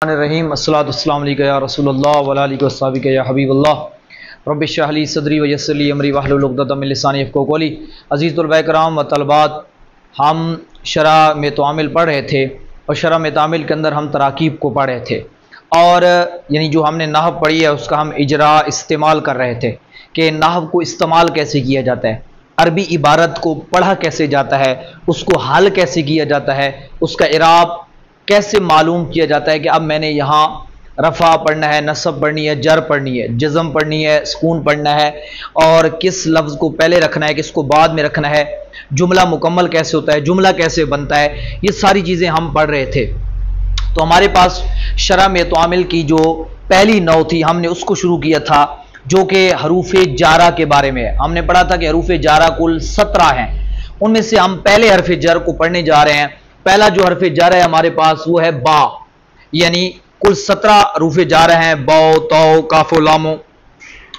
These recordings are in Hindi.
रहीम अस्सलातु वस्सलामु अलैका या रसूलल्लाह व अला आलिहि व अस्हाबिका या हबीबल्लाह रब्बि इश्रह ली सदरी व यस्सिर ली अमरी वहलुल उक़दतम मिन लिसानी यफ़क़हू क़ौली। अज़ीज़ तुलबा किराम व तलबात, हम शरह में तामिल पढ़ रहे थे और शरह में तामिल के अंदर हम तराकीब को पढ़ रहे थे और यानी जो हमने नहव पढ़ी है उसका हम इजरा इस्तेमाल कर रहे थे कि नहव को इस्तेमाल कैसे किया जाता है, अरबी इबारत को पढ़ा कैसे जाता है, उसको हल कैसे किया जाता है, उसका इराब कैसे मालूम किया जाता है कि अब मैंने यहाँ रफ़ा पढ़ना है, नस्ब पढ़नी है, जर पढ़नी है, जज़म पढ़नी है, सुकून पढ़ना है और किस लफ्ज़ को पहले रखना है, किसको बाद में रखना है, जुमला मुकम्मल कैसे होता है, जुमला कैसे बनता है, ये सारी चीज़ें हम पढ़ रहे थे। तो हमारे पास शरह में तामिल की जो पहली नौ थी हमने उसको शुरू किया था, जो कि हरूफ़े जारा के बारे में है। हमने पढ़ा था कि हरूफ़े जारा कुल 17 हैं, उनमें से हम पहले हरफ़े जर को पढ़ने जा रहे हैं। पहला जो हरफ़े जर है हमारे पास वो है बा, यानी कुल 17 हरूफ़े जार हैं, बौ, तौ, काफ़ो, लामो,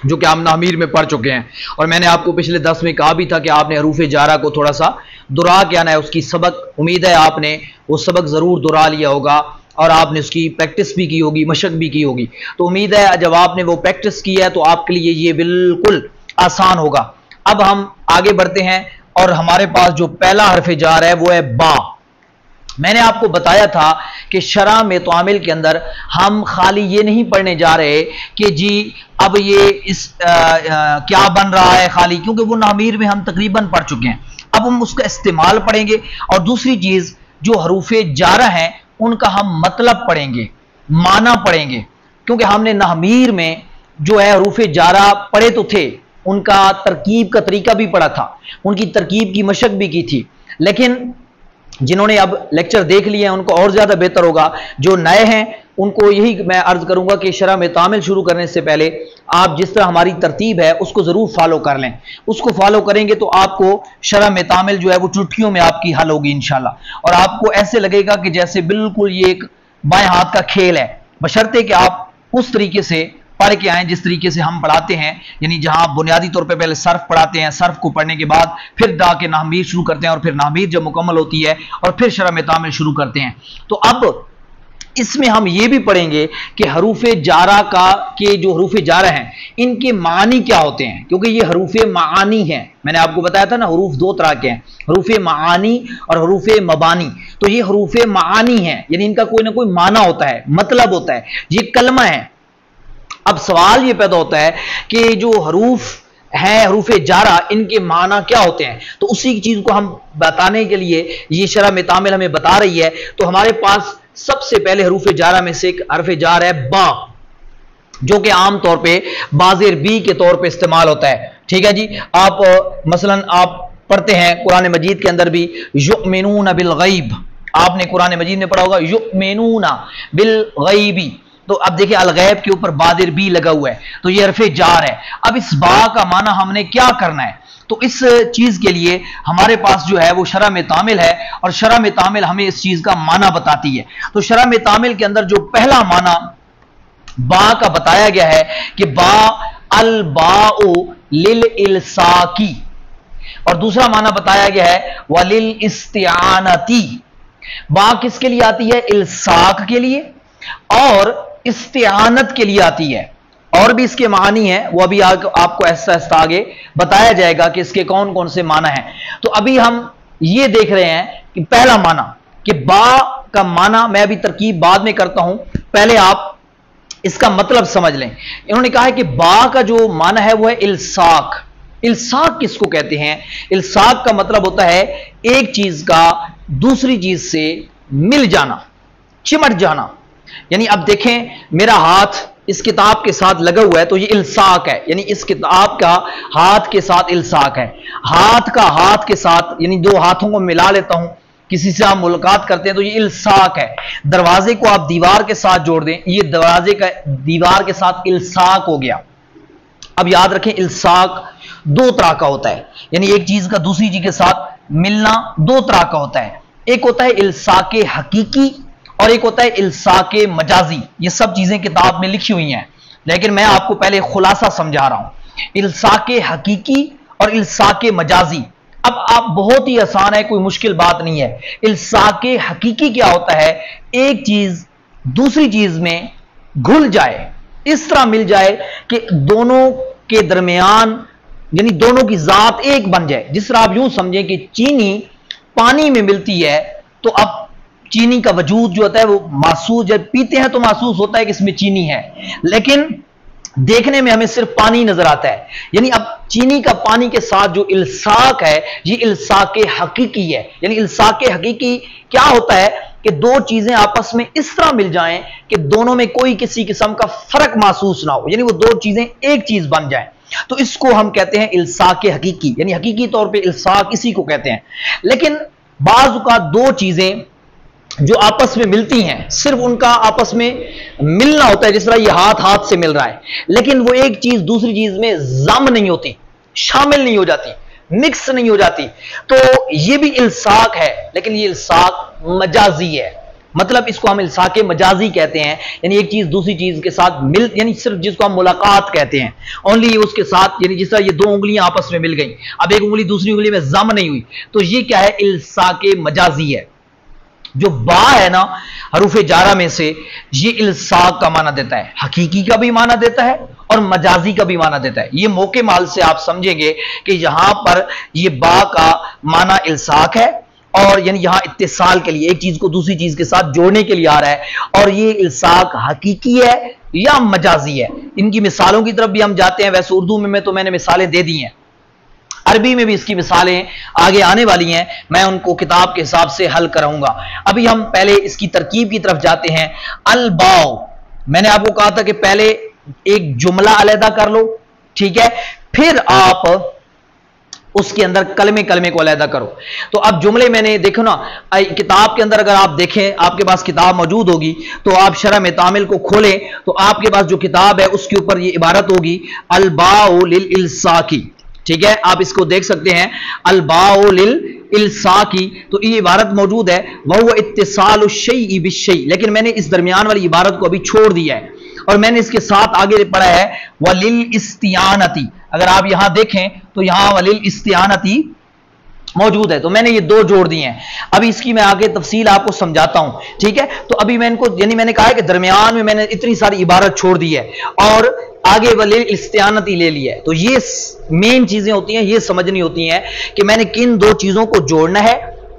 जो कि हम नामीर में पढ़ चुके हैं। और मैंने आपको पिछले दर्स में कहा भी था कि आपने हरूफ़े जारा को थोड़ा सा दुरा के आना है, उसकी सबक, उम्मीद है आपने वो सबक ज़रूर दुरा लिया होगा और आपने उसकी प्रैक्टिस भी की होगी, मशक भी की होगी। तो उम्मीद है जब आपने वो प्रैक्टिस की है तो आपके लिए ये बिल्कुल आसान होगा। अब हम आगे बढ़ते हैं और हमारे पास जो पहला हरफ़े जार है वो है बा। मैंने आपको बताया था कि शरह में तामिल के अंदर हम खाली ये नहीं पढ़ने जा रहे कि जी अब ये इस क्या बन रहा है खाली, क्योंकि वो नामीर में हम तकरीबन पढ़ चुके हैं। अब हम उसका इस्तेमाल पढ़ेंगे और दूसरी चीज़ जो हरूफ़े जारा हैं उनका हम मतलब पढ़ेंगे, माना पढ़ेंगे, क्योंकि हमने नामीर में जो है हरूफ़े जारा पढ़े तो थे, उनका तरकीब का तरीका भी पढ़ा था, उनकी तरकीब की मशक भी की थी। लेकिन जिन्होंने अब लेक्चर देख लिए हैं उनको और ज़्यादा बेहतर होगा, जो नए हैं उनको यही मैं अर्ज़ करूंगा कि शरह में तामिल शुरू करने से पहले आप जिस तरह हमारी तरतीब है उसको ज़रूर फॉलो कर लें। उसको फॉलो करेंगे तो आपको शरह में तामिल जो है वो चुटकियों में आपकी हल होगी इंशाल्लाह, और आपको ऐसे लगेगा कि जैसे बिल्कुल ये एक बाएं हाथ का खेल है, बशर्ते कि आप उस तरीके से पढ़ के आएँ जिस तरीके से हम पढ़ाते हैं। यानी जहां बुनियादी तौर पे पहले सर्फ पढ़ाते हैं, सर्फ को पढ़ने के बाद फिर दा के नामीर शुरू करते हैं और फिर नामीर जब मुकम्मल होती है और फिर शरह में तामिल शुरू करते हैं। तो अब इसमें हम ये भी पढ़ेंगे कि हरूफ़े जारा का के जो हरूफ़े जारा हैं इनके मानी क्या होते हैं, क्योंकि ये हरूफ़े मानी हैं। मैंने आपको बताया था ना हरूफ दो तरह के हैं, हरूफ़े मानी और हरूफ़े मबानी। तो ये हरूफ़े मानी हैं, यानी इनका कोई ना कोई माना होता है, मतलब होता है, ये कलमा है। अब सवाल ये पैदा होता है कि जो हरूफ है हरूफ़े जारा इनके माना क्या होते हैं, तो उसी चीज को हम बताने के लिए ये शरह में तामिल हमें बता रही है। तो हमारे पास सबसे पहले हरूफ़े जारा में से एक हरफ़े जार है बा, जो कि आम तौर पे बाज़ेर बी के तौर पे इस्तेमाल होता है। ठीक है जी, आप मसलन आप पढ़ते हैं कुरान मजीद के अंदर भी युमिनूना बिल गैब, आपने कुरान मजीद में पढ़ा होगा युमिनूना बिल गैबी। तो अब देखिए अलगैब के ऊपर बादिर बी लगा हुआ है, तो ये हरफ़े जार है। अब इस बा का माना हमने क्या करना है, तो इस चीज के लिए हमारे पास जो है वो शरह में तामिल है और शरह में तामिल हमें इस चीज का माना बताती है। तो शरह में तामिल के अंदर जो पहला माना बा का बताया गया है कि बा अल बाओ लिल इल्साकी, और दूसरा माना बताया गया है वलिल इस्तिआनती। बा किसके लिए आती है, इल्साक के लिए और इस्तिआनत के लिए आती है। और भी इसके मानी है, वो अभी आपको ऐसा ऐसा आगे बताया जाएगा कि इसके कौन कौन से माना है। तो अभी हम ये देख रहे हैं कि पहला माना कि बा का माना, मैं अभी तरकीब बाद में करता हूं, पहले आप इसका मतलब समझ लें। इन्होंने कहा है कि बा का जो माना है वो है इल्साक। इल्साक किसको कहते हैं, इल्साक का मतलब होता है एक चीज का दूसरी चीज से मिल जाना, चिमट जाना। यानी अब देखें मेरा हाथ इस किताब के साथ लगा हुआ है तो ये इल्साक है, यानी इस किताब का हाथ के साथ इल्साक है। हाथ का हाथ के साथ, यानी दो हाथों को मिला लेता हूं, किसी से आप मुलाकात करते हैं तो ये इल्साक है। दरवाजे को आप दीवार के साथ जोड़ दें, ये दरवाजे का दीवार के साथ इल्साक हो गया। अब याद रखें इल्साक दो तरह का होता है, यानी एक चीज का दूसरी चीज के साथ मिलना दो तरह का होता है। एक होता है इल्साके हकीकी और एक होता है इल्साके मजाजी। ये सब चीजें किताब में लिखी हुई हैं, लेकिन मैं आपको पहले खुलासा समझा रहा हूं। इल्साके हकीकी और इल्साके मजाजी, अब आप बहुत ही आसान है, कोई मुश्किल बात नहीं है। इल्साके हकीकी क्या होता है, एक चीज दूसरी चीज में घुल जाए, इस तरह मिल जाए कि दोनों के दरमियान यानी दोनों की जात एक बन जाए। जिस तरह आप यूं समझें कि चीनी पानी में मिलती है, तो अब चीनी का वजूद जो होता है वो महसूस, जब पीते हैं तो महसूस होता है कि इसमें चीनी है, लेकिन देखने में हमें सिर्फ पानी नजर आता है। यानी अब चीनी का पानी के साथ जो इल्साक है, ये इल्साक हकीकी है। यानी इल्साक हकीकी क्या होता है कि दो चीजें आपस में इस तरह मिल जाएं कि दोनों में कोई किसी किस्म का फर्क महसूस ना हो, यानी वो दो चीजें एक चीज बन जाएं, तो इसको हम कहते हैं इल्साक हकीकी। यानी हकीकी तौर पे इल्साक इसी को कहते हैं। लेकिन बाज़ का दो चीजें जो आपस में मिलती हैं, सिर्फ उनका आपस में मिलना होता है, जिस तरह ये हाथ हाथ से मिल रहा है, लेकिन वो एक चीज दूसरी चीज में जम नहीं होती, शामिल नहीं हो जाती, मिक्स नहीं हो जाती, तो ये भी इल्साक है, लेकिन ये इल्साक मजाजी है। मतलब इसको हम इल्साक मजाजी कहते हैं। यानी एक चीज दूसरी चीज के साथ मिल, यानी सिर्फ जिसको हम मुलाकात कहते हैं, ओनली उसके साथ, यानी जिस तरह ये दो उंगलियां आपस में मिल गई, अब एक उंगली दूसरी उंगली में जम नहीं हुई, तो ये क्या है, इल्साक मजाजी है। जो बा है ना हरूफ जारा में से, ये इल्साक का माना देता है, हकीकी का भी माना देता है और मजाजी का भी माना देता है। ये मौके माल से आप समझेंगे कि यहां पर ये बा का माना इल्साक है, और यानी यहां इत्तिसाल के लिए, एक चीज को दूसरी चीज के साथ जोड़ने के लिए आ रहा है, और ये इल्साक हकीकी है या मजाजी है। इनकी मिसालों की तरफ भी हम जाते हैं। वैसे उर्दू में तो मैंने मिसालें दे दी हैं, अरबी में भी इसकी मिसालें आगे आने वाली हैं, मैं उनको किताब के हिसाब से हल कराऊंगा। अभी हम पहले इसकी तरकीब की तरफ जाते हैं। अल बाव, मैंने आपको कहा था कि पहले एक जुमला अलहदा कर लो, ठीक है, फिर आप उसके अंदर कलमे कलमे को अलहदा करो। तो अब जुमले मैंने देखो ना, किताब के अंदर अगर आप देखें, आपके पास किताब मौजूद होगी, तो आप शरह में तामिल को खोलें, तो आपके पास जो किताब है उसके ऊपर ये इबारत होगी अल बाउ लिल इल्साकी, ठीक है, आप इसको देख सकते हैं, अल बाउ लिल इल्साकी, तो ये इबारत मौजूद है, वह इत्तिसालु शैइ बिशैइ, लेकिन मैंने इस दरमियान वाली इबारत को अभी छोड़ दिया है और मैंने इसके साथ आगे पढ़ा है वलिल इस्तियानती। अगर आप यहां देखें तो यहां वलिल इस्तियानती मौजूद है, तो मैंने ये दो जोड़ दिए हैं। अभी इसकी मैं आगे तफसील आपको समझाता हूं, ठीक है। तो अभी मैं इनको, यानी मैंने कहा है कि दरमियान में मैंने इतनी सारी इबारत छोड़ दी है और आगे वलिल इस्तियानती ले लिया है। तो ये मेन चीजें होती हैं, ये समझनी होती हैं कि मैंने किन दो चीजों को जोड़ना है,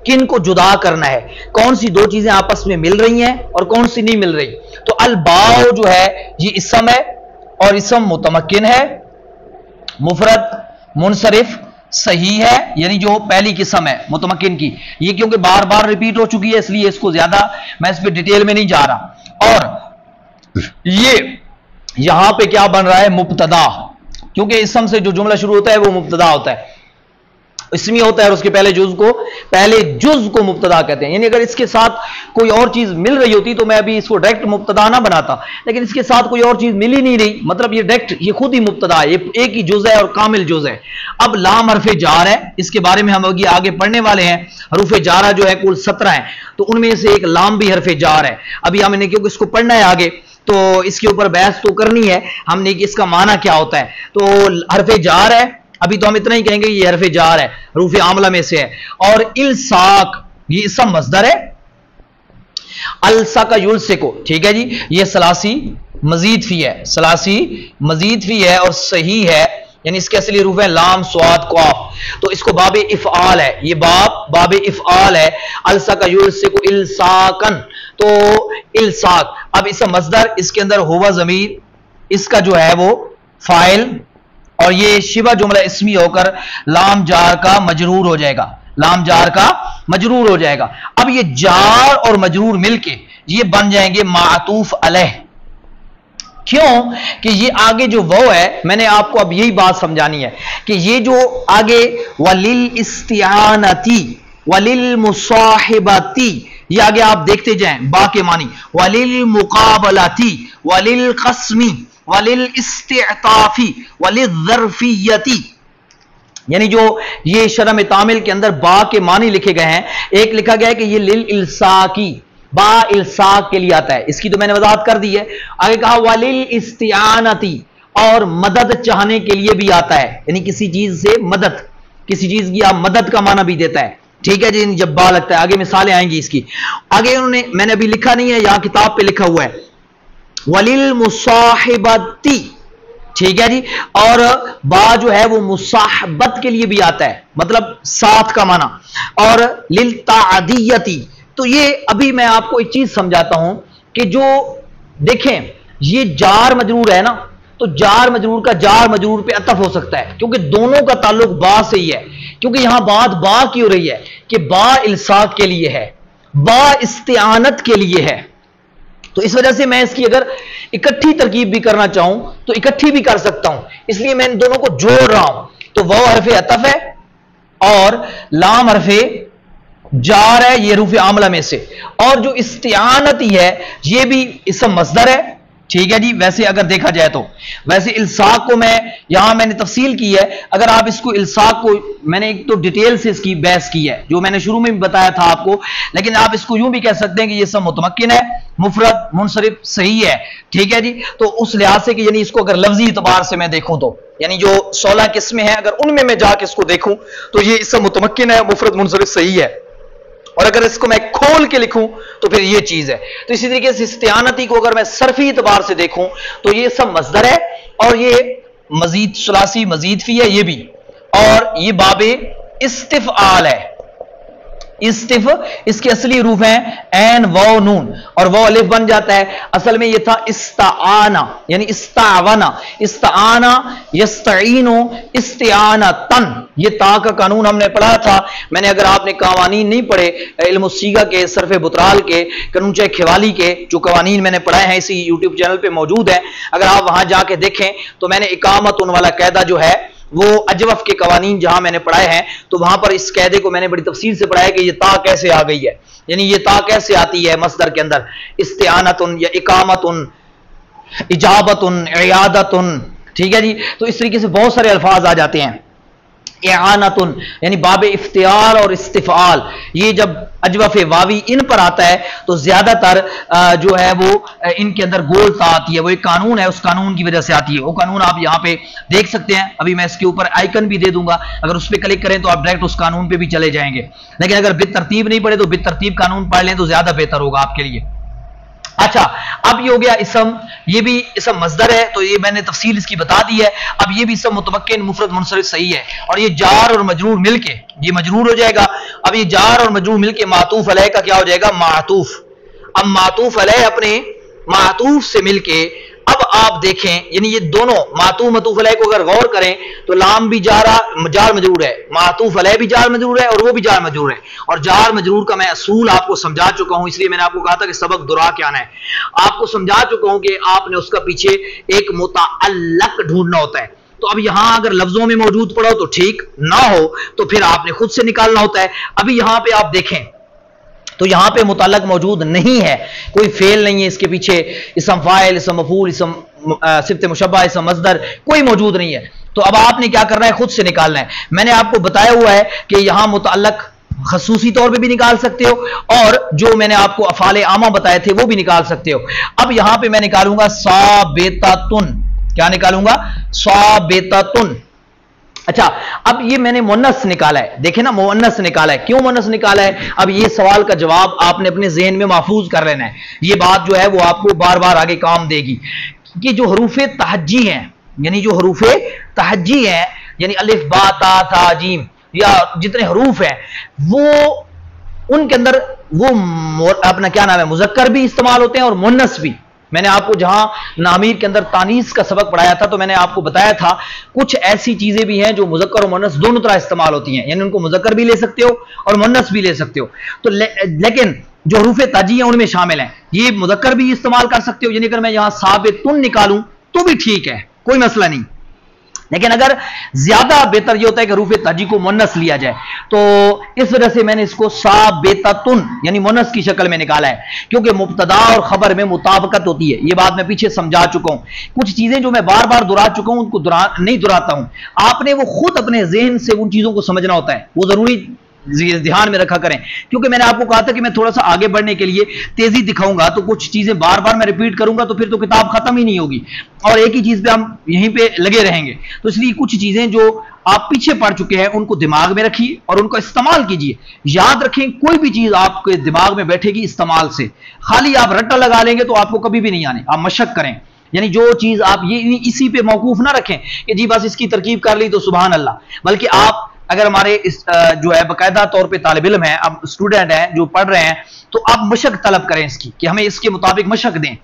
किन को जुदा करना है, कौन सी दो चीजें आपस में मिल रही हैं और कौन सी नहीं मिल रही। तो अल बाव जो है ये इसम है, और इसम मुतमक्किन है, मुफरद मुनसरिफ सही है, यानी जो पहली किस्म है मुतमक्किन की, ये क्योंकि बार बार रिपीट हो चुकी है इसलिए इसको ज्यादा मैं इस पर डिटेल में नहीं जा रहा। और ये यहां पे क्या बन रहा है, मुब्तदा, क्योंकि इसम से जो जुमला शुरू होता है वो मुब्तदा होता है, इसमी होता है, और उसके पहले जुज को मुब्तदा कहते हैं। यानी अगर इसके साथ कोई और चीज मिल रही होती तो मैं अभी इसको डायरेक्ट मुब्तदा ना बनाता, लेकिन इसके साथ कोई और चीज मिल ही नहीं रही, मतलब ये डायरेक्ट, ये खुद ही मुब्तदा है, ये एक ही जुज है और कामिल जुज है। अब लाम हरफे जार है, इसके बारे में हम आगे पढ़ने वाले हैं। हरफे जारा जो है कुल 17 है, तो उनमें से एक लाम भी हरफे जार है। अभी हमने क्योंकि इसको पढ़ना है आगे, तो इसके ऊपर बहस तो करनी है हमने कि इसका माना क्या होता है। तो हरफे जार है, अभी तो हम इतना ही कहेंगे ये हरफे जार है, रूफ आमला में से है। और इल्साक ये इसम मस्दर है, अलसा युल्से को, ठीक है जी, ये सलासी मजीद फी है, सलासी मजीद फी है और सही है, यानी इसके असली रूफ है लाम स्वाद क़ाफ, तो इसको बाबे इफ़आल है, ये बाबे इफ़आल है। अलसा युल्से को इल्साकन, तो इल्साक, अब इसका मस्दर, इसके अंदर हुवा ज़मीर, इसका जो है वो फाइल, और ये शिबा जुमला इसमी होकर लाम जार का मजरूर हो जाएगा, लाम जार का मजरूर हो जाएगा। अब ये जार और मजरूर मिलके ये बन जाएंगे मातूफ अलैह। क्यों कि ये आगे जो वो है, मैंने आपको अब यही बात समझानी है कि ये जो आगे वलिल इस्तियानती वलिल मुसाहिबती, ये आगे आप देखते जाएं, बा के मानी वलिल मुकाबलाती वलिल कस्मी वलिल इस्तिताफी वलिल ज़र्फियती, यानी जो ये शरह में तामिल के अंदर बा के मानी लिखे गए हैं, एक लिखा गया है कि ये लिल इल्साकी, बा इल्साक के लिए आता है, इसकी तो मैंने वजाहत कर दी है। आगे कहा वलिल इस्तियानती, और मदद चाहने के लिए भी आता है, यानी किसी चीज से मदद, किसी चीज की आप मदद का माना भी देता है, ठीक है जी, जब बा लगता है, आगे मिसालें आएंगी इसकी। आगे उन्होंने, मैंने अभी लिखा नहीं है, यहां किताब पे लिखा हुआ है वलिल मुसाहिबती, ठीक है जी। और बा जो है वो मुसाहबत के लिए भी आता है, मतलब साथ का माना, और लिल तादियती। तो ये अभी मैं आपको एक चीज समझाता हूं कि जो देखें ये जार मजरूर है ना, तो जार मजरूर का जार मजरूर पे अतफ हो सकता है, क्योंकि दोनों का ताल्लुक बा से ही है। क्योंकि यहां बात बा की हो रही है कि बा इल्साक के लिए है, बा इस्तिआनत के लिए है। तो इस वजह से मैं इसकी अगर इकट्ठी तरकीब भी करना चाहूं तो इकट्ठी भी कर सकता हूं, इसलिए मैं इन दोनों को जोड़ रहा हूं। तो वह हरफे अतफ है और लाम हरफे जार है, ये रूफ आमला में से। और जो इस्तिआनती है ये भी इसम मस्दर है, ठीक है जी। वैसे अगर देखा जाए तो वैसे इल्साक को मैं यहां मैंने तफसील की है, अगर आप इसको इल्साक को, मैंने एक तो डिटेल से इसकी बहस की है जो मैंने शुरू में भी बताया था आपको, लेकिन आप इसको यूं भी कह सकते हैं कि ये सब मुतमक्किन है, मुफरद मुनसरिफ सही है, ठीक है जी। तो उस लिहाज से कि यानी इसको अगर लफ्जी एतबार से मैं देखूं तो यानी जो 16 किस्में हैं अगर उनमें मैं जाके इसको देखूं तो ये सब मुतमक्किन है, मुफरद मुनसरिफ सही है। और अगर इसको मैं खोल के लिखूं तो फिर ये चीज है। तो इसी तरीके से इस्तिआनती को अगर मैं सरफी एतबार से देखूं तो ये सब मस्दर है, और ये मजीद सुलासी मजीद फी है ये भी, और ये बाबे इस्तिफआल है। इस्तिफ इसके असली रूफ हैं ऐन वाव नून, और वाव अलिफ बन जाता है। असल में ये था इस्ताआना, यानी इस्तावना, इस्ताआना यस्तईनु इस्तिआनतन, ये ता का कानून हमने पढ़ा था। मैंने, अगर आपने कवानीन नहीं पढ़े इल्म सीगा के, सरफ बुतराल के, कनूचे खिवाली के, जो कवानीन मैंने पढ़ाए हैं इसी यूट्यूब चैनल पे मौजूद है, अगर आप वहां जाके देखें तो मैंने इकामत उन वाला कायदा जो है वो अजवफ के कवानीन जहां मैंने पढ़ाए हैं, तो वहां पर इस कायदे को मैंने बड़ी तफसील से पढ़ाया कि ये ता कैसे आ गई है, यानी ये ता कैसे आती है मस्दर के अंदर, इस्तिआनतुन या इकामतुन, इजाबतुन, इयादतुन, ठीक है जी। तो इस तरीके से बहुत सारे अल्फाज आ जाते हैं। इआनतुन यानी बाब इफ्तियार और इस्तिफाल, ये जब अजवफ वावी इन पर आता है तो ज्यादातर जो है वो इनके अंदर गोल ता आती है। वो एक कानून है, उस कानून की वजह से आती है। वो कानून आप यहाँ पे देख सकते हैं, अभी मैं इसके ऊपर आइकन भी दे दूंगा, अगर उस पर क्लिक करें तो आप डायरेक्ट उस कानून पे भी चले जाएंगे। लेकिन अगर बेतरतीब नहीं पढ़े तो बेतरतीब कानून पढ़ लें तो ज्यादा बेहतर होगा आपके लिए। अच्छा, अब ये हो गया इसम, ये भी इसम मस्दर है, तो ये मैंने तफसील इसकी बता दी है। अब ये भी इसम मुतमक्किन मुफरद मुनसरिफ सही है, और ये जार और मजरूर मिलके ये मजरूर हो जाएगा। अब ये जार और मजरूर मिलके मातूफ अलैह का क्या हो जाएगा, मातूफ। अब मातूफ अलैह अपने मातूफ से मिलके, अब आप देखें यानी ये दोनों मातूफ मतूफ अलैह को अगर गौर करें तो लाम भी जार मजरूर है, मातूफ अलैह भी जार मजरूर है, और वो भी जार मजरूर है। और जार मजरूर का मैं असूल आपको समझा चुका हूं, इसलिए मैंने आपको कहा था कि सबक दुरा के आना है। आपको समझा चुका हूं कि आपने उसका पीछे एक मुताअल्लक ढूंढना होता है। तो अब यहां अगर लफ्जों में मौजूद पड़ा हो तो ठीक, ना हो तो फिर आपने खुद से निकालना होता है। अभी यहां पे आप देखें तो यहां पे मुताल्लक मौजूद नहीं है, कोई फेल नहीं है इसके पीछे, इसम फाइल, इसम मफूल, इसम सिफ्त मुशब्बा, इसम मस्दर कोई मौजूद नहीं है। तो अब आपने क्या करना है, खुद से निकालना है। मैंने आपको बताया हुआ है कि यहां मुताल्लक खसूसी तौर पे भी निकाल सकते हो, और जो मैंने आपको अफाले आमा बताए थे वो भी निकाल सकते हो। अब यहां पे मैं निकालूंगा साबेतातुन, क्या निकालूंगा, साबेतातुन। अच्छा, अब ये मैंने मुन्नस निकाला है, देखे ना, मुन्नस निकाला है। क्यों मुन्नस निकाला है, अब ये सवाल का जवाब आपने अपने ज़हन में महफूज कर लेना है। ये बात जो है वो आपको बार बार आगे काम देगी कि जो हरूफे तहज्जी हैं, यानी जो हरूफे तहज्जी हैं, यानी अलिफ बा ता था जीम, या जितने हरूफ हैं वो उनके अंदर वो अपना क्या नाम है, मुजक्कर भी इस्तेमाल होते हैं और मुन्नस भी। मैंने आपको जहां नामीर के अंदर तानीस का सबक पढ़ाया था तो मैंने आपको बताया था कुछ ऐसी चीजें भी हैं जो मुजक्कर और मुन्नस दोनों तरह इस्तेमाल होती हैं, यानी उनको मुजक्कर भी ले सकते हो और मुन्नस भी ले सकते हो। तो लेकिन जो हरूफ ताजी हैं उनमें शामिल हैं, ये मुजक्कर भी इस्तेमाल कर सकते हो, यानी अगर मैं यहां साबितुन निकालूं तो भी ठीक है, कोई मसला नहीं। लेकिन अगर ज्यादा बेहतर यह होता है कि हरूफ ताजी को मुन्नस लिया जाए, तो इस वजह से मैंने इसको साबेतातुन यानी मुन्नस की शक्ल में निकाला है, क्योंकि मुब्तदा और खबर में मुताबकत होती है। यह बात मैं पीछे समझा चुका हूं। कुछ चीजें जो मैं बार बार दोहरा चुका हूं उनको नहीं दोहराता हूं, आपने वो खुद अपने जहन से उन चीजों को समझना होता है। वो जरूरी ध्यान में रखा करें, क्योंकि मैंने आपको कहा था कि मैं थोड़ा सा आगे बढ़ने के लिए तेजी दिखाऊंगा, तो कुछ चीजें बार बार मैं रिपीट करूंगा तो फिर तो किताब खत्म ही नहीं होगी और एक ही चीज पे हम यहीं पे लगे रहेंगे। तो इसलिए कुछ चीजें जो आप पीछे पढ़ चुके हैं उनको दिमाग में रखिए और उनको इस्तेमाल कीजिए। याद रखें, कोई भी चीज आपके दिमाग में बैठेगी इस्तेमाल से, खाली आप रट्टा लगा लेंगे तो आपको कभी भी नहीं आने। आप मशक करें, यानी जो चीज आप ये इसी पे मौकूफ ना रखें कि जी बस इसकी तरकीब कर ली तो सुभान अल्लाह, बल्कि आप अगर हमारे इस जो है बाकायदा तौर पे तालिब इल्म है, अब स्टूडेंट हैं जो पढ़ रहे हैं, तो आप मशक तलब करें इसकी कि हमें इसके मुताबिक मशक दें,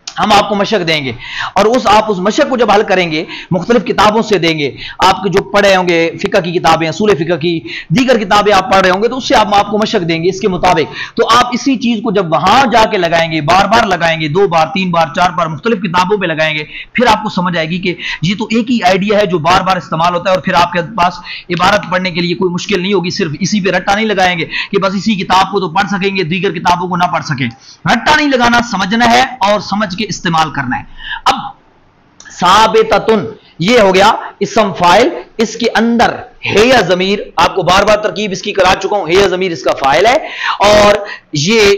हम आपको मशक देंगे और आप उस मशक को जब हल करेंगे मुख्तलिफ किताबों से देंगे, आपके जो पढ़े होंगे फिक़ह की किताबें, असूल फिक़ह की दीगर किताबें आप पढ़ रहे होंगे तो उससे हम आपको मशक देंगे इसके मुताबिक। तो आप इसी चीज को जब वहां जाके लगाएंगे, बार बार लगाएंगे, 2 बार 3 बार 4 बार मुख्तलिफ किताबों पर लगाएंगे, फिर आपको समझ आएगी कि ये तो एक ही आइडिया है जो बार बार इस्तेमाल होता है और फिर आपके पास इबारत पढ़ने के लिए कोई मुश्किल नहीं होगी। सिर्फ इसी पे रट्टा नहीं लगाएंगे कि बस इसी किताब को तो पढ़ सकेंगे, दीगर किताबों को ना पढ़ सकें। रट्टा नहीं लगाना, समझना है और समझ के इस्तेमाल करना है। अब साबिततुन ये हो गया इसम फाइल, इसके अंदर है या जमीर, आपको बार बार तरकीब इसकी करा चुका हूं, है या जमीर इसका फाइल है और ये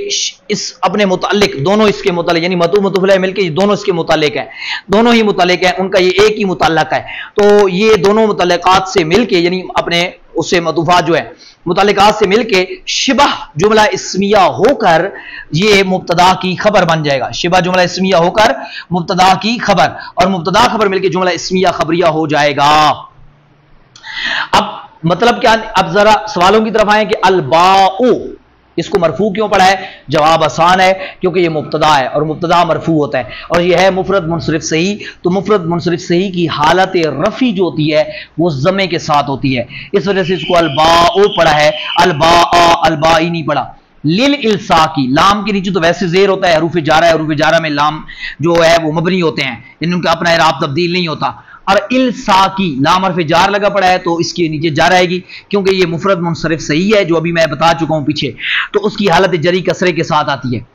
इस अपने मुतालिक, दोनों इसके मुतालिक यानी मतू मतुफला मिलके ये दोनों इसके मुतालिक है, दोनों ही मुतालिक है, उनका ये एक ही मुताल्लक है। तो ये दोनों मुताल्लिकात से मिलके यानी अपने उससे मतूफा जो है मुतालिकात से मिलके शिबह जुमला इस्मिया होकर ये मुब्तदा की खबर बन जाएगा। शिबह जुमला इस्मिया होकर मुब्तदा की खबर और मुब्तदा खबर मिलके जुमला इस्मिया खबरिया हो जाएगा। अब मतलब क्या, अब जरा सवालों की तरफ आए कि अलबाउ इसको मरफू क्यों पढ़ा है? जवाब आसान है, क्योंकि ये मुब्तदा है और मुब्तदा मरफू होता है और ये है मुफरद मुनसरिफ सही। तो मुफरद मुनसरिफ सही की हालत रफ़ी जो होती है वो ज़मे के साथ होती है, इस वजह से इसको अलबाओ पढ़ा है, अलबाई नहीं पढ़ा। लिल इल्साकी, लाम के नीचे तो वैसे जेर होता है, हरूफ जारा है, हरूफ जारा में लाम जो है वो मबनी होते हैं, यानी उनका अपना इराब तब्दील नहीं होता। और इल्साकी लाम हर्फ जार लगा पड़ा है तो इसके नीचे जार आएगी, क्योंकि ये मुफरद मुनसरिफ सही है जो अभी मैं बता चुका हूं पीछे, तो उसकी हालत जरी कसरे के साथ आती है।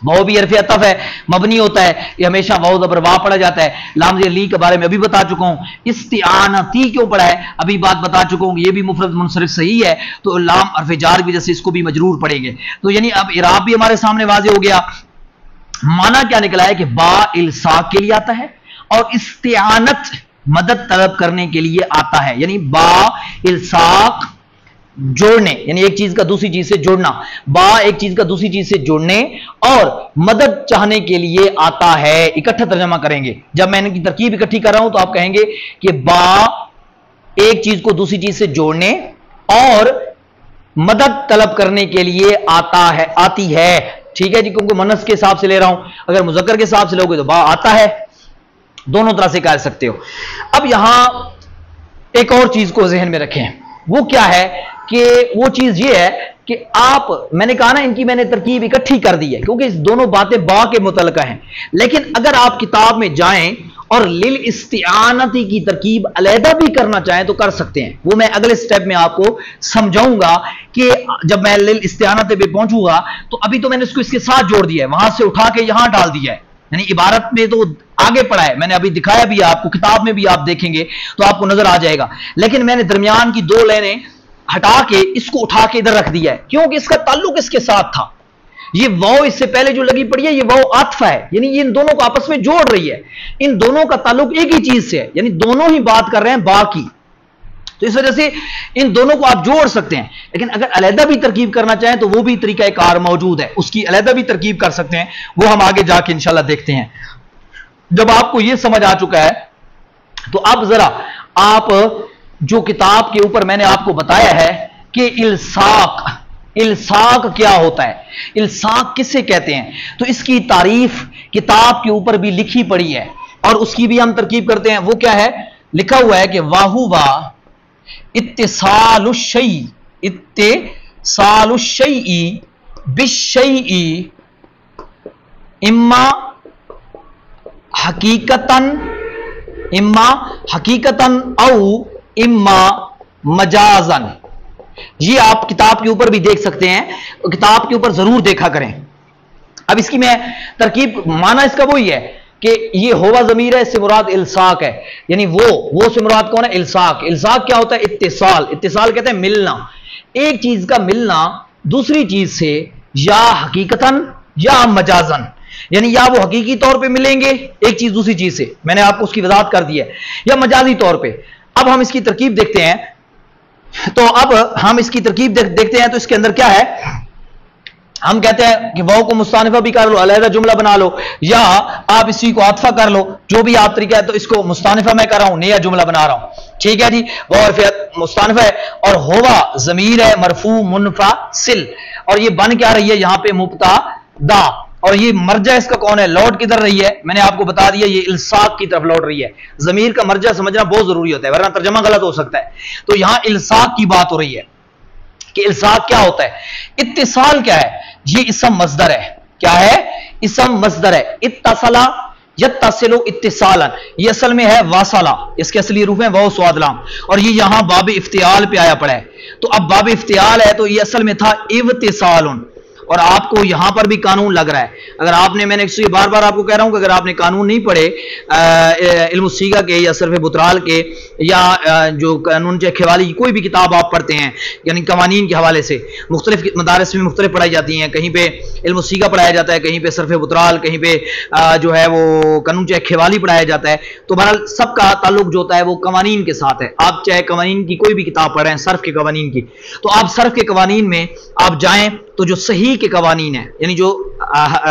वाव भी हर्फ अतफ है, मबनी होता है, ये हमेशा वाव ज़बर वाह पढ़ा जाता है। लाम ली के बारे में अभी बता चुका हूं। इस्तिआनती क्यों पढ़ा है अभी बात बता चुका हूं, ये भी मुफरद मुनसरिफ सही है, तो लाम हर्फ जार की वजह से इसको भी मजरूर पढ़ेंगे। तो यानी अब इराब भी हमारे सामने वाज़ेह हो गया। माना क्या निकला है कि बा इल्साक के लिए आता है और इस्तिआनत मदद तलब करने के लिए आता है, यानी बा इल्साक जोड़ने, यानी एक चीज का दूसरी चीज से जोड़ना, बा एक चीज का दूसरी चीज से जोड़ने और मदद चाहने के लिए आता है। इकट्ठा तर्जमा करेंगे, जब मैं इनकी तरकीब इकट्ठी कर रहा हूं तो आप कहेंगे कि बा एक चीज को दूसरी चीज से जोड़ने और मदद तलब करने के लिए आता है, आती है। ठीक है जी, क्योंकि मुन्नस के हिसाब से ले रहा हूं, अगर मुज़क्कर के हिसाब से लोगे तो बा आता है, दोनों तरह से कह सकते हो। अब यहां एक और चीज को जहन में रखें, वो क्या है कि वो चीज ये है कि आप, मैंने कहा ना इनकी मैंने तरकीब इकट्ठी कर दी है क्योंकि इस दोनों बातें बा के मुतल्लिका हैं, लेकिन अगर आप किताब में जाएं और लिल इस्तिआनती की तरकीब अलहदा भी करना चाहें तो कर सकते हैं। वो मैं अगले स्टेप में आपको समझाऊंगा कि जब मैं लिल इस्तिआनती पे पहुंचूंगा तो अभी तो मैंने इसको इसके साथ जोड़ दिया है, वहां से उठा के यहां डाल दिया है, यानी इबारत में तो आगे पढ़ा है, मैंने अभी दिखाया भी आपको, किताब में भी आप देखेंगे तो आपको नजर आ जाएगा, लेकिन मैंने दरमियान की 2 लाइनें हटा के इसको उठा के इधर रख दिया है क्योंकि इसका ताल्लुक इसके साथ था। ये वाव इससे पहले जो लगी पड़ी है ये वाव आतफा है, यानी ये इन दोनों को आपस में जोड़ रही है, इन दोनों का ताल्लुक एक ही चीज से है, यानी दोनों ही बात कर रहे हैं बा की, तो इस वजह से इन दोनों को आप जोड़ सकते हैं। लेकिन अगर अलहदा भी तरकीब करना चाहें तो वो भी तरीका कार मौजूद है, उसकी अलहदा भी तरकीब कर सकते हैं, वो हम आगे जाके इंशाल्लाह देखते हैं। जब आपको ये समझ आ चुका है तो अब जरा आप जो किताब के ऊपर मैंने आपको बताया है कि इल्साक क्या होता है, इल्साक किसे कहते हैं, तो इसकी तारीफ किताब के ऊपर भी लिखी पड़ी है और उसकी भी हम तरकीब करते हैं। वो क्या है, लिखा हुआ है कि वाहुवा इत्तिसालुश्शई बिश्शई इम्मा हकीकतन औ इम्मा मजाजन। ये आप किताब के ऊपर भी देख सकते हैं, तो किताब के ऊपर जरूर देखा करें। अब इसकी मैं तरकीब, माना इसका वही है कि ये होवा ज़मीर है, इससे मुराद इल्साक है, यानी वो से मुराद कौन है, इल्साक। इल्साक क्या होता है, इत्तिसाल, इत्तिसाल कहते हैं मिलना, एक चीज का मिलना दूसरी चीज से या हकीकतन या मजाजन, यानी या वो हकीकी तौर पे मिलेंगे एक चीज दूसरी चीज से, मैंने आपको उसकी वजाहत कर दी है, या मजाजी तौर पे। अब हम इसकी तरकीब देखते हैं, तो अब हम इसकी तरकीब देखते हैं, तो इसके अंदर क्या है, हम कहते हैं कि वाव को मुस्तानिफा भी कर लो, अलहदा जुमला बना लो, या आप इसी को आतफा कर लो, जो भी आप तरीका है। तो इसको मुस्तानिफा मैं कर रहा हूं, नया जुमला बना रहा हूं, ठीक है जी। वाव हरफ मुस्तानिफा है और होवा जमीर है मरफू मुनफासिल, और ये बन क्या रही है यहां पे मुब्तदा, और ये मर्जा इसका कौन है, लौट किधर रही है, मैंने आपको बता दिया ये इल्साक की तरफ लौट रही है। जमीर का मर्जा समझना बहुत जरूरी होता है, वरना तर्जमा गलत हो सकता है। तो यहां इल्साक की बात हो रही है कि इल्साक क्या होता है। इत्तिसाल क्या है, ये इसम मस्दर है, क्या है, इसम मस्दर है। इत्तसला यत्तसिलु इत्तिसालन, ये असल में है वासला, इसके असली रूप में वाव स्वाद लाम, और ये यहां बाब इफ्तियाल पे आया पड़ा है। तो अब बाब इफ्तियाल है तो ये असल में था इव्तिसालुन, और आपको यहां पर भी कानून लग रहा है। अगर आपने, मैंने इसलिए बार बार आपको कह रहा हूं कि अगर आपने कानून नहीं पढ़े इल्म सीगा के या सर्फ बुतराल के या जो कानून खेवाली की कोई भी किताब आप पढ़ते हैं, यानी कवानीन के हवाले से मुख्तलिफ मदारस में मुख्तलिफ पढ़ाई जाती हैं, कहीं पे इल्म सीगा पढ़ाया जाता है, कहीं पे सर्फ बुतराल, कहीं पे जो है वो कानून खेवाली पढ़ाया जाता है। तो बहरहाल सबका ताल्लुक जो होता है वो कवानीन के साथ है। आप चाहे कवानीन की कोई भी किताब पढ़ें, सर्फ के कवानीन की, तो आप सर्फ के कवानीन में आप जाएं तो जो सही के कवानीन है, यानी जो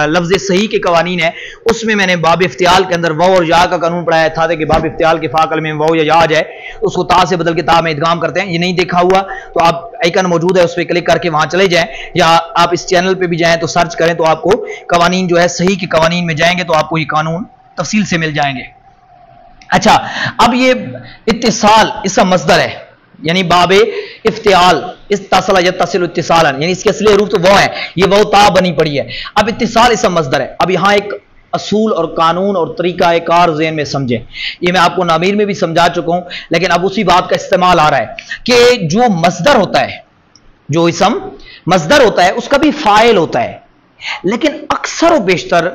लफ्ज सही के कवानीन है, उसमें मैंने बाब इफ्तियाल के अंदर वाव और या का कानून पढ़ाया था कि बाब इफ्तियाल के फाकल में वाव या या जाए, उसको ता से बदल के ता में इदगाम करते हैं। ये नहीं देखा हुआ तो आप आइकन मौजूद है, उस पर क्लिक करके वहां चले जाएं, या आप इस चैनल पे भी जाएं तो सर्च करें तो आपको कवानीन जो है सही के कवानीन में जाएंगे तो आपको ये कानून तफसील से मिल जाएंगे। अच्छा, अब ये इत्तिसाल इसका मस्दर है, यानी बाबे इफ्तियाल इत्तसला यत्तसिलु इत्तिसालन, यानी इसके असली रूप तो वो है, ये वो ता बनी पड़ी है। अब इत्तिसाल इसका मस्दर है। अब यहां एक असूल और कानून और तरीका एक कार ज़हन में समझें, ये मैं आपको नामीर में भी समझा चुका हूं, लेकिन अब उसी बात का इस्तेमाल आ रहा है कि जो मस्दर होता है, जो इसम मस्दर होता है, उसका भी फाइल होता है, लेकिन अक्सर व बेशतर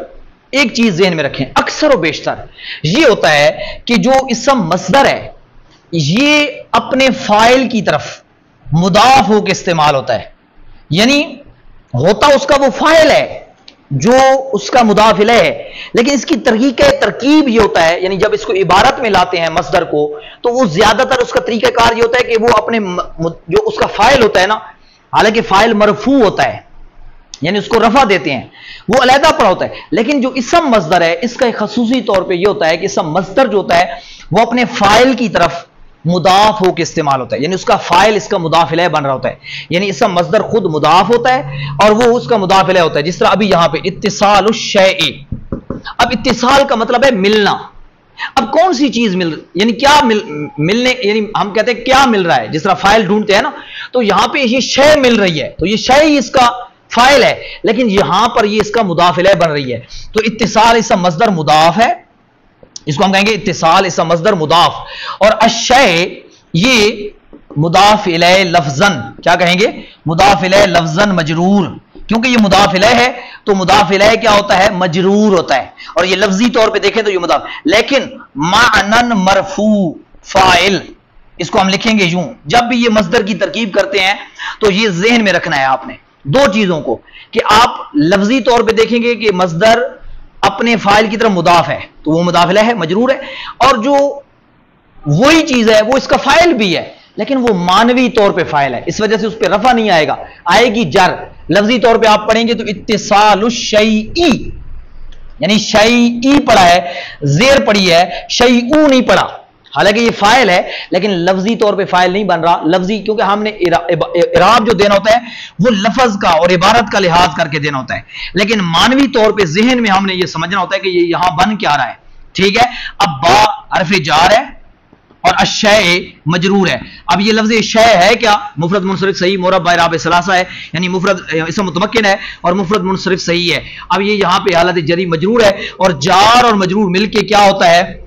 एक चीज ज़हन में रखें, अक्सर व बेशतर ये होता है कि जो इसम मस्दर है ये अपने फाइल की तरफ मुदाफ होकर इस्तेमाल होता है, यानी होता उसका वो फाइल है जो उसका मुदाफ इलैह है, लेकिन इसकी तरकीब ये होता है, यानी जब इसको इबारत में लाते हैं मस्दर को, तो वो ज्यादातर उसका तरीकाकार ये होता है कि वो अपने जो उसका फाइल होता है ना, हालांकि फाइल मरफू होता है, यानी उसको रफा देते हैं, वो अलहदा पड़ा होता है, लेकिन जो इसम मस्दर है इसका एक खसूसी तौर पे ये होता है कि इसम मस्दर जो होता है वो अपने फाइल की तरफ मुदाफ होकर इस्तेमाल होता है, यानी उसका फाइल इसका मुदाफ इलैह बन रहा होता है, यानी इसम मस्दर खुद मुदाफ होता है और वो उसका मुदाफ इलैह होता है। जिस तरह अभी यहां पे इत्तिसाल शैइ, अब इत्तिसाल का मतलब है मिलना। अब कौन सी चीज यानी क्या मिलने, यानी हम कहते हैं क्या मिल रहा है, जिस तरह फाइल ढूंढते हैं ना, तो यहां पे ये शै मिल रही है, तो ये शै इसका फाइल है, लेकिन यहां पर ये इसका मुदाफ इलैह बन रही है। तो इत्तिसाल इसका मस्दर मुदाफ है, इसको हम कहेंगे इत्तिसाल इसका मस्दर मुदाफ, और अशय ये मुदाफ इलैह लफ्जन, क्या कहेंगे, मुदाफ इलैह लफ्जन मजरूर, क्योंकि ये मुदाफ इलैह है तो मुदाफ इलैह क्या होता है, मजरूर होता है, और ये लफ्जी तौर पे देखें तो ये मुदाफ, लेकिन मानन मरफू फाइल, इसको हम लिखेंगे यूं, जब भी ये मस्दर की तरकीब करते हैं तो ये ज़हन में रखना है आपने दो चीजों को, कि आप लफ्जी तौर पे देखेंगे कि मस्दर अपने फाइल की तरफ मुदाफ है तो वो मुदाफ इलैह है, मजरूर है, और जो वही चीज है वो इसका फाइल भी है, लेकिन वो मानवी तौर पे फाइल है, इस वजह से उस पर रफा नहीं आएगा, आएगी जर। लफ्जी तौर पे आप पढ़ेंगे तो इत्तिसालु शैई, यानी शैई पढ़ा है, जेर पढ़ी है, शैऊ नहीं पढ़ा, हालांकि ये फाइल है लेकिन लफ्जी तौर पे फाइल नहीं बन रहा। लफ्जी क्योंकि हमने इराब जो देना होता है वो लफ्ज का और इबारत का लिहाज करके देना होता है, लेकिन मानवी तौर पे जहन में हमने ये समझना होता है कि ये यहां बन क्या रहा है, ठीक है। अब बा हरफ जार है और अशय मजरूर है। अब ये लफ्ज शय है क्या, मुफरद मुनसरिफ सही मुरब्बा इराब सलासा है, यानी मुफरद इसम मुतमक्किन है और मुफरद मुनसरिफ सही है। अब ये यहां पे हालत जरी मजरूर है, और जार और मजरूर मिलके क्या होता है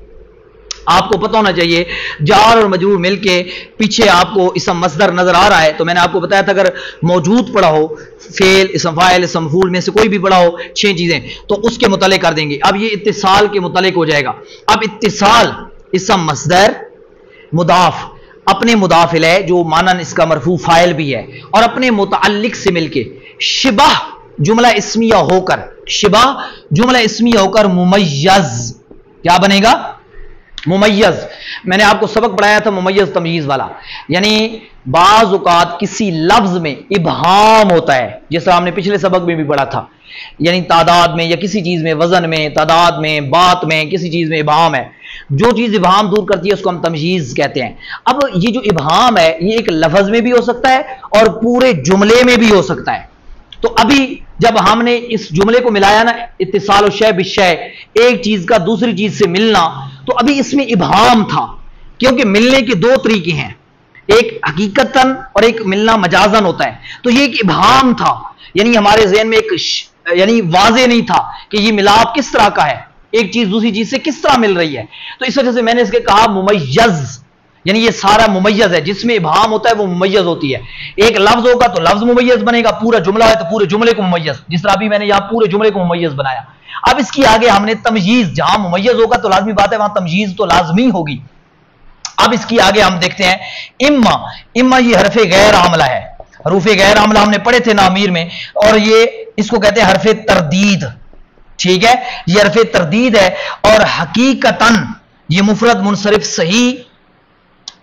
आपको पता होना चाहिए, जार और मजरूर मिलके पीछे आपको इसम मस्दर नजर आ रहा है, तो मैंने आपको बताया था अगर मौजूद पड़ा हो फेल इसम फाइल इसम मफूल में से कोई भी पड़ा हो 6 चीजें, तो उसके मुतालिक कर देंगे। अब ये इत्तिसाल के मुतालिक हो जाएगा। अब इत्तिसाल इसम मस्दर मुदाफ, अपने मुदाफ इलैह जो मानन इसका मरफू फाइल भी है और अपने मुतअल्लिक से मिलके शिबह जुमला इस्मिया होकर, शिबह जुमला इस्मिया होकर मुमय्यज क्या बनेगा? मुमय्यज। मैंने आपको सबक पढ़ाया था मुमय्यज तमयीज वाला, यानी बाज़ औक़ात किसी लफ्ज में इबहाम होता है, जैसा हमने पिछले सबक में भी पढ़ा था, यानी तादाद में या किसी चीज में, वजन में, तादाद में, बात में, किसी चीज में इबहाम है। जो चीज इबहाम दूर करती है उसको हम तमयीज कहते हैं। अब ये जो इबहाम है ये एक लफ्ज में भी हो सकता है और पूरे जुमले में भी हो सकता है। तो अभी जब हमने इस जुमले को मिलाया ना, इत्तिसाल शय बिशय, एक चीज का दूसरी चीज से मिलना, तो अभी इसमें इबहाम था, क्योंकि मिलने के दो तरीके हैं, एक हकीकतन और एक मिलना मजाजन होता है। तो ये एक इबहाम था, यानी हमारे ज़हन में एक यानी वाज़े नहीं था कि ये मिलाप किस तरह का है, एक चीज दूसरी चीज से किस तरह मिल रही है। तो इस वजह से मैंने इसके कहा मुमय्यज, यानी ये सारा मुमय्यज है, जिसमें इबहाम होता है वो मुमय्यज होती है। एक लफ्ज होगा तो लफ्ज मुमय्यज बनेगा, पूरा जुमला है तो पूरे जुमले को मुमय्यज, जिस तरह अभी मैंने यहां पूरे जुमले को मुमय्यज बनाया। अब इसकी आगे हमने तमयीज, जहां मुमय्यज होगा तो लाजमी बात है वहां तमयीज तो लाजमी होगी। अब इसकी आगे हम देखते हैं इम्मा। इम्मा ये हरफे गैर आमला है, हरूफे गैर आमला हमने पढ़े थे नामीर में, और ये इसको कहते हैं हरफे तरदीद। ठीक है, ये हरफे तरदीद है और हकीकतन ये मुफरद मुनसरिफ सही,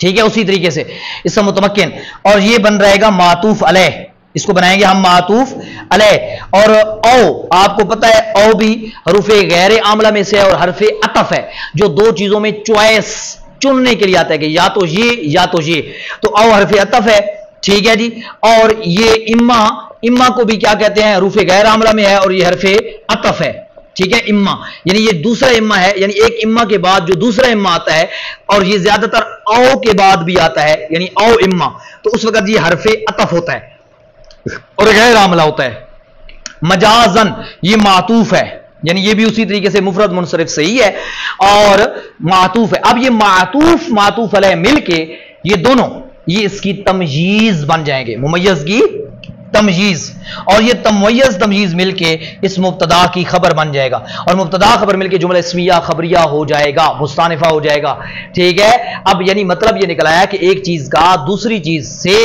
ठीक है, उसी तरीके से इसका मुतमक्किन, और ये बन रहेगा मातूफ अलैह, इसको बनाएंगे हम मातूफ अलैह। और औ, आपको पता है औ भी हरूफे गैर आमला में से है और हरफे अतफ है, जो दो चीजों में चॉइस चुनने के लिए आता है कि या तो ये या तो ये, तो औ हरफे अतफ है। ठीक है जी, और ये इम्मा, इम्मा को भी क्या कहते हैं, हरूफे गैर आमला में है और ये हरफे अतफ है। ठीक है, इम्मा यानी ये दूसरा इम्मा है, यानी एक इम्मा के बाद जो दूसरा इम्मा आता है, और ये ज्यादातर औ के बाद भी आता है, यानी औ इम्मा, तो उस वक्त ये हरफे अतफ होता है और गैर आमला होता है। मजाजन ये मातूफ है, यानी ये भी उसी तरीके से मुफरद मुनसरिफ सही है और मातूफ है। अब ये मातूफ मातूफ अलैह मिलके ये दोनों ये इसकी तमयीज बन जाएंगे, मुमय्यज की तमयीज, और ये तमय्यज तमयीज मिलके इस मुब्तदा की खबर बन जाएगा, और मुब्तदा खबर मिलके जुमला इस्मिया खबरिया हो जाएगा, मुस्तानिफा हो जाएगा। ठीक है, अब यानी मतलब ये निकला है कि एक चीज का दूसरी चीज से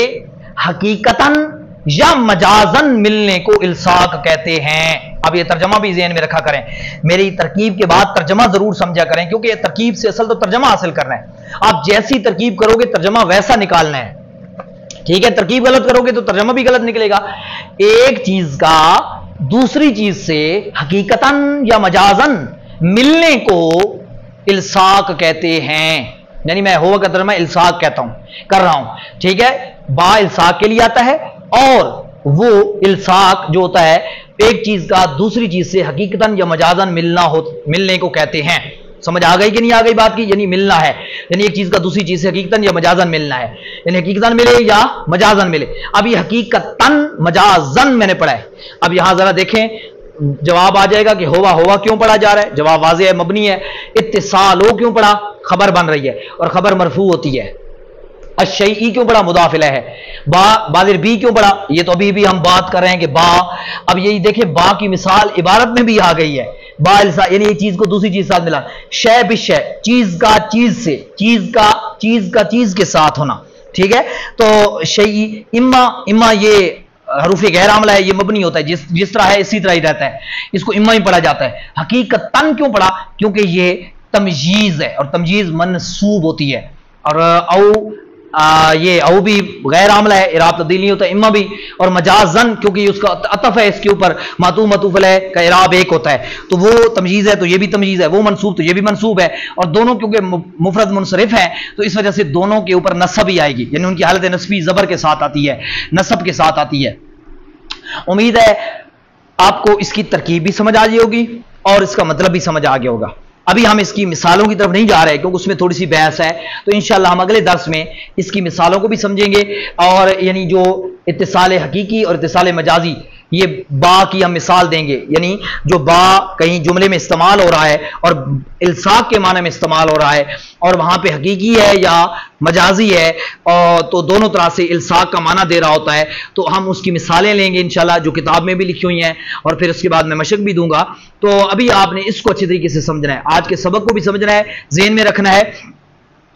हकीकतन या मजाजन मिलने को इल्साक कहते हैं। अब ये तर्जमा भी ज़हन में रखा करें, मेरी तरकीब के बाद तर्जमा जरूर समझा करें, क्योंकि ये तरकीब से असल तो तर्जमा हासिल करना है। आप जैसी तरकीब करोगे तर्जमा वैसा निकालना है। ठीक है, तरकीब गलत करोगे तो तर्जमा भी गलत निकलेगा। एक चीज का दूसरी चीज से हकीकतन या मजाजन मिलने को इल्साक कहते हैं, यानी मैं हुआ का तर्जमा इल्साक कहता हूं, कर रहा हूं। ठीक है, बा इल्साक के लिए आता है, और वो इल्साक जो होता है एक चीज का दूसरी चीज से हकीकतन या मजाजन मिलने को कहते हैं। समझ आ गई कि नहीं आ गई बात की, यानी मिलना है, यानी एक चीज का दूसरी चीज से हकीकतन या मजाजन मिलना है, यानी हकीकतन मिले या मजाजन मिले। अब ये हकीकतन मजाजन मैंने पढ़ा है। अब यहां जरा देखें, जवाब आ जाएगा कि होवा होवा क्यों पढ़ा जा रहा है, जवाब वाज़ेह है, मबनी है। इत्तिसालो क्यों पढ़ा, खबर बन रही है और खबर मरफू होती है। अशई क्यों पढ़ा, मुदाफ इलैह है। बादिर बी क्यों पढ़ा, ये तो अभी भी हम बात कर रहे हैं कि बा। अब यही देखें, बा की मिसाल इबारत में भी आ गई है, बा यानी एक चीज को दूसरी चीज साथ मिला। शय बिशय, चीज का चीज से, चीज का चीज के साथ होना। ठीक है, तो शई इम्मा, इम्मा ये हरूफ गैर आमला है, ये मबनी होता है, जिस तरह है इसी तरह ही रहता है, इसको इम्मा ही पढ़ा जाता है। हकीकतन क्यों पढ़ा, क्योंकि ये तमयीज है और तमयीज मनसूब होती है। और ये औ भी गैर आमला है, इराब तब्दील नहीं होता, इम्मा भी। और मजाजन क्योंकि उसका अतफ है इसके ऊपर, मातू मतूफ अलैह का इराब एक होता है, तो वो तमयीज है तो ये भी तमयीज है, वो मनसूब तो ये भी मनसूब है, और दोनों क्योंकि मुफरद मुनसरिफ है तो इस वजह से दोनों के ऊपर नस्ब ही आएगी, यानी उनकी हालत नस्बी जबर के साथ आती है, नस्ब के साथ आती है। उम्मीद है आपको इसकी तरकीब भी समझ आ गई होगी और इसका मतलब भी समझ आ गया होगा। अभी हम इसकी मिसालों की तरफ नहीं जा रहे क्योंकि उसमें थोड़ी सी बहस है, तो इंशाल्लाह हम अगले दर्स में इसकी मिसालों को भी समझेंगे, और यानी जो इत्तिसाल हकीकी और इत्तिसाल मजाजी, ये बा की हम मिसाल देंगे, यानी जो बा कहीं जुमले में इस्तेमाल हो रहा है और इल्साक के माने में इस्तेमाल हो रहा है, और वहां पे हकीकी है या मजाजी है, और तो दोनों तरह से इल्साक का माना दे रहा होता है, तो हम उसकी मिसालें लेंगे इंशाल्लाह, जो किताब में भी लिखी हुई हैं, और फिर उसके बाद मैं मशक भी दूंगा। तो अभी आपने इसको अच्छी तरीके से समझना है, आज के सबक को भी समझना है, ज़हन में रखना है,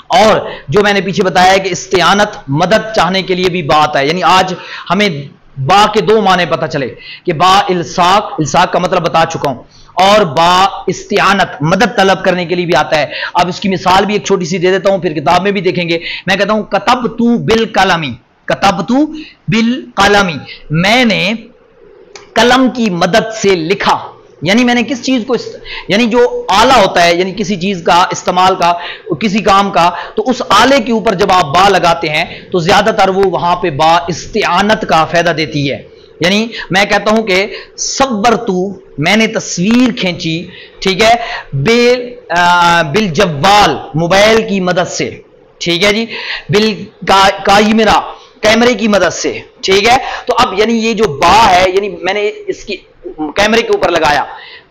और जो मैंने पीछे बताया है कि इस्तिआनत मदद चाहने के लिए भी बात है, यानी आज हमें बा के दो माने पता चले कि बा इल्साक, इल्साक का मतलब बता चुका हूं, और बा इस्तिआनत मदद तलब करने के लिए भी आता है। अब इसकी मिसाल भी एक छोटी सी दे देता हूं, फिर किताब में भी देखेंगे। मैं कहता हूं कतब तू बिल कलमी, कतब तू बिल कलमी, मैंने कलम की मदद से लिखा। यानी मैंने किस चीज को, यानी जो आला होता है, यानी किसी चीज का इस्तेमाल का, किसी काम का, तो उस आले के ऊपर जब आप बा लगाते हैं तो ज्यादातर वो वहां पे बा इस्तिआनत का फायदा देती है। यानी मैं कहता हूं कि सब्बर तू, मैंने तस्वीर खींची, ठीक है, बिल जव्वाल, मोबाइल की मदद से, ठीक है जी, बिल काइमरा, कैमरे की मदद से, ठीक है। तो अब यानी ये जो बा है, यानी मैंने इसकी कैमरे के ऊपर लगाया,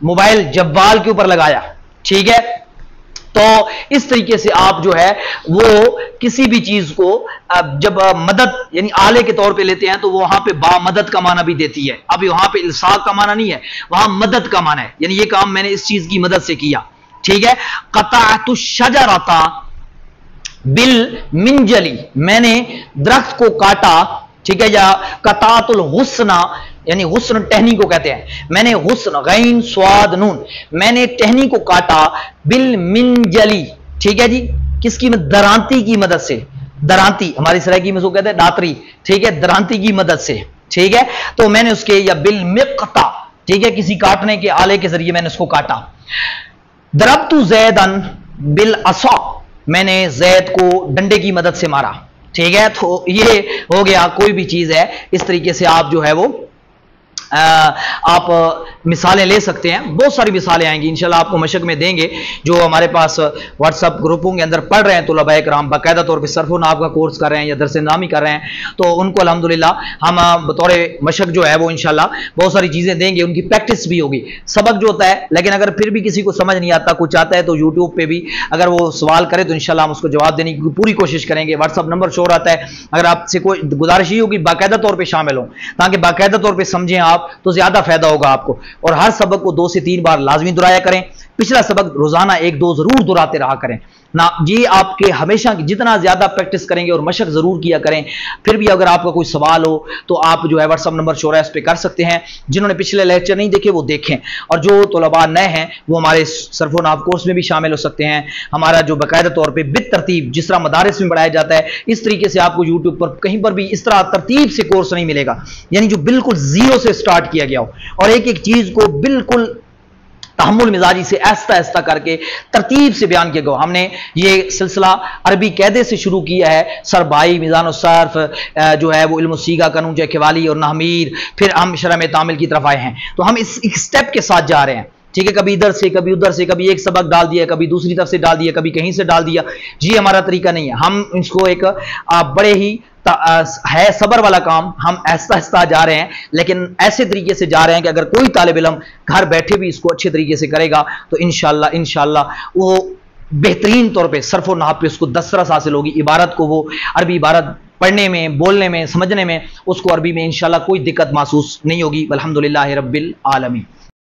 मोबाइल जव्वाल के ऊपर लगाया, ठीक है। तो इस तरीके से आप जो है वो किसी भी चीज को जब मदद यानी आले के तौर पे लेते हैं तो वहां पे बा मदद का माना भी देती है। अब वहां पे इल्साक का माना नहीं है, वहां मदद का माना है, यानी ये काम मैंने इस चीज की मदद से किया, ठीक है। कताअतु शजरता बिल मिंजली, मैंने दरख्त को काटा, ठीक है। या कतातुल हुस्ना, यानी हुस्न टहनी को कहते हैं, मैंने हुस्न गैन स्वाद नून, मैंने टहनी को काटा बिल मिंजली, ठीक है जी, किसकी मदद, दरांती की मदद से, दरांती हमारी सरायकी में उसको कहते हैं दातरी, ठीक है, दरांती की मदद से, ठीक है। तो मैंने उसके, या बिल मिक़ता, ठीक है, किसी काटने के आले के जरिए मैंने उसको काटा। दरब्तु ज़ैदन बिल असा, मैंने जैद को डंडे की मदद से मारा, ठीक है। तो ये हो गया, कोई भी चीज है इस तरीके से आप जो है वो आप मिसालें ले सकते हैं। बहुत सारी मिसालें आएंगी इंशाल्लाह, आपको मशक में देंगे। जो हमारे पास व्हाट्सअप ग्रुपों के अंदर पढ़ रहे हैं तलबा इकराम, बाकायदा तौर पे सर्फ़ नाहव का कोर्स कर रहे हैं या दरस नामी कर रहे हैं, तो उनको अल्हम्दुलिल्लाह हम बतौर मशक जो है वो इंशाल्लाह बहुत सारी चीज़ें देंगे, उनकी प्रैक्टिस भी होगी। सबक जो होता है, लेकिन अगर फिर भी किसी को समझ नहीं आता, कुछ आता है, तो यूट्यूब पर भी अगर वो सवाल करे तो इंशाल्लाह हम उसको जवाब देने की पूरी कोशिश करेंगे। व्हाट्सअप नंबर शो रहता है, अगर आपसे कोई गुजारिश ही होगी बाकायदा तौर पर शामिल हो, ताकि बाकायदा तौर पर समझें आप, तो ज्यादा फायदा होगा आपको। और हर सबक को 2 से 3 बार लाजमी दोहराया करें, पिछला सबक रोजाना 1-2 जरूर दोहराते रहा करें ना। ये आपके हमेशा जितना ज्यादा प्रैक्टिस करेंगे और मशक जरूर किया करें। फिर भी अगर आपका कोई सवाल हो तो आप जो है व्हाट्सअप नंबर शो है उस पर कर सकते हैं। जिन्होंने पिछले लेक्चर नहीं देखे वो देखें, और जो तलबा नए हैं वो हमारे सर्फ़ नाहव कोर्स में भी शामिल हो सकते हैं। हमारा जो बाकायदा तौर पर बित तरतीब जिस तरह मदारिस में पढ़ाया जाता है, इस तरीके से आपको यूट्यूब पर कहीं पर भी इस तरह तरतीब से कोर्स नहीं मिलेगा, यानी जो बिल्कुल जीरो से स्टार्ट किया गया हो और एक एक चीज को बिल्कुल तहम्मुल मिजाजी से ऐसा ऐसा करके तरतीब से बयान किया गया। हमने ये सिलसिला अरबी कैदे से शुरू किया है, सरबाई, मिजान सर्फ जो है वो इल्म सीगा, कानून जयखेवाली और नहमीर, फिर हम शरह में तामिल की तरफ आए हैं। तो हम इस एक स्टेप के साथ जा रहे हैं, ठीक है। कभी इधर से, कभी उधर से, कभी एक सबक डाल दिया, कभी दूसरी तरफ से डाल दिया, कभी कहीं से डाल दिया। ये हमारा तरीका नहीं है। हम इसको एक बड़े ही है सबर वाला काम, हम ऐसा ऐसा जा रहे हैं, लेकिन ऐसे तरीके से जा रहे हैं कि अगर कोई तालिब इल्म घर बैठे भी इसको अच्छे तरीके से करेगा तो इंशाल्लाह वो बेहतरीन तौर पे सर्फ़ और नाहव पे उसको दस्तरस हासिल होगी। इबारत को वो अरबी इबारत पढ़ने में, बोलने में, समझने में उसको अरबी में इंशाल्लाह कोई दिक्कत महसूस नहीं होगी। अल्हम्दुलिल्लाह रब्बिल आलमीन।